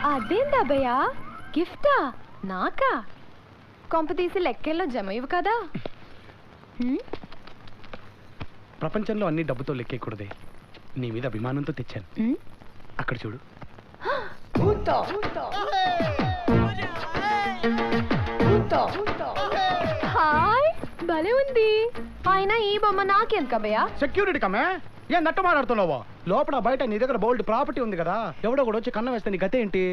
అదేందా భయ్యా గిఫ్టా నాకా కొంప తీసి లెక్కెల్లో జమ ఇవ్వు కదా. ప్రపంచంలో అన్ని డబ్బుతో లెక్కేయకూడదే, నీ మీద అభిమానంతో తెచ్చాను. అక్కడ చూడు. హాయ్ భలే ఉంది. ఆయన ఈ బొమ్మ నాకెందుక భయ్యా? సెక్యూరిటీ కమే ఏ నట్ట మాట్లాడుతున్నావా? లోపల బయట నీ దగ్గర బోల్డ్ ప్రాపర్టీ ఉంది కదా, ఎవడో కూడా వచ్చి కన్న వేస్తే నీ గతే ఏంటి?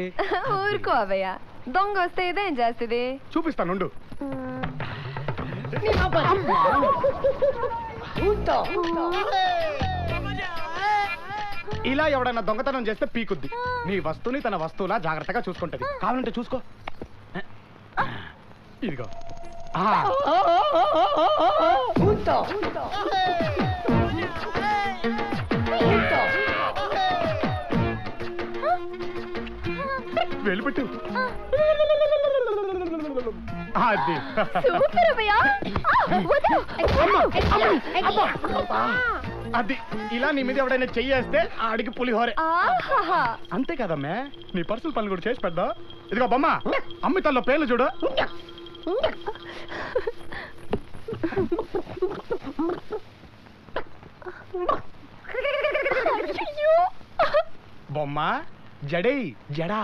ఊరుకో అభయ్యా, దొంగ వస్తే ఇదేం చేస్తుంది? చూపిస్తానుండు. ఇలా ఎవడైనా దొంగతనం చేస్తే పీకుద్ది. నీ వస్తువుని తన వస్తువులా జాగ్రత్తగా చూసుకుంటది. కావాలంటే చూసుకో. ఇదిగో. వెళ్ళిపెట్టు. అది సూపర్ అభయ్యా. అది ఇలా నీ మీద ఎవడైనా చెయ్యేస్తే ఆడికి పులిహోరే. అంతే కదమ్మే, నీ పర్సనల్ పనులు కూడా చేసి పెద్దా. ఇదిగో బొమ్మ, అమ్మితల్లో పేర్లు చూడు. బొమ్మ జడై జడా.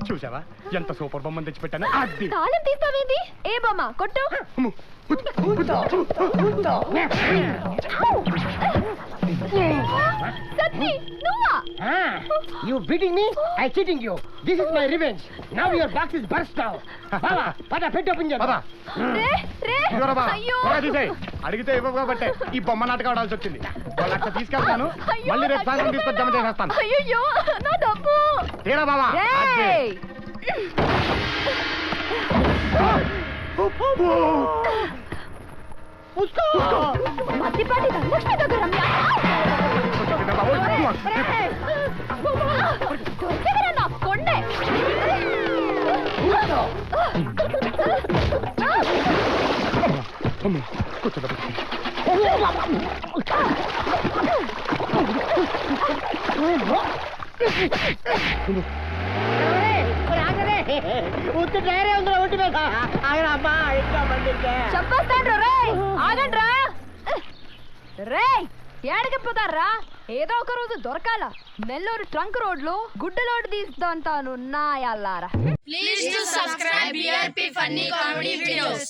చూసావా ఎంత సూపర్ బొమ్మను తెచ్చిపెట్టాను. అది తాళం తీస్తావేంటి? ఏ బొమ్మ కొట్టు. సత్తి నువ్వా? You beating me? I cheating you. This is my revenge. Now your box is burst now. Baba, pada pet open చేయి. బాబా రే రే అయ్యో అడిగితే ఇవ్వవు కాబట్టే ఈ బొమ్మ నాటకం ఆడాల్సి వచ్చింది. 1 లక్ష తీసుకెళ్తాను, మళ్ళీ రేపు సాయంత్రం తీసుకొచ్చి జమ చేసేస్తాను. అయ్యో నా డబ్బు తీరా బాబా. మధ్యపాటి ధనలక్ష్మి దగ్గర కొండే. చెప్పేస్తాను రే, ఆగండ్రా. రే ఏడకపోతారా? ఏదో ఒక రోజు దొరకాల. నెల్లూరు ట్రంక్ రోడ్ లో గుడ్డలోడు తీస్తాను నా యల్లారా. Please do subscribe BRP Funny Comedy Videos.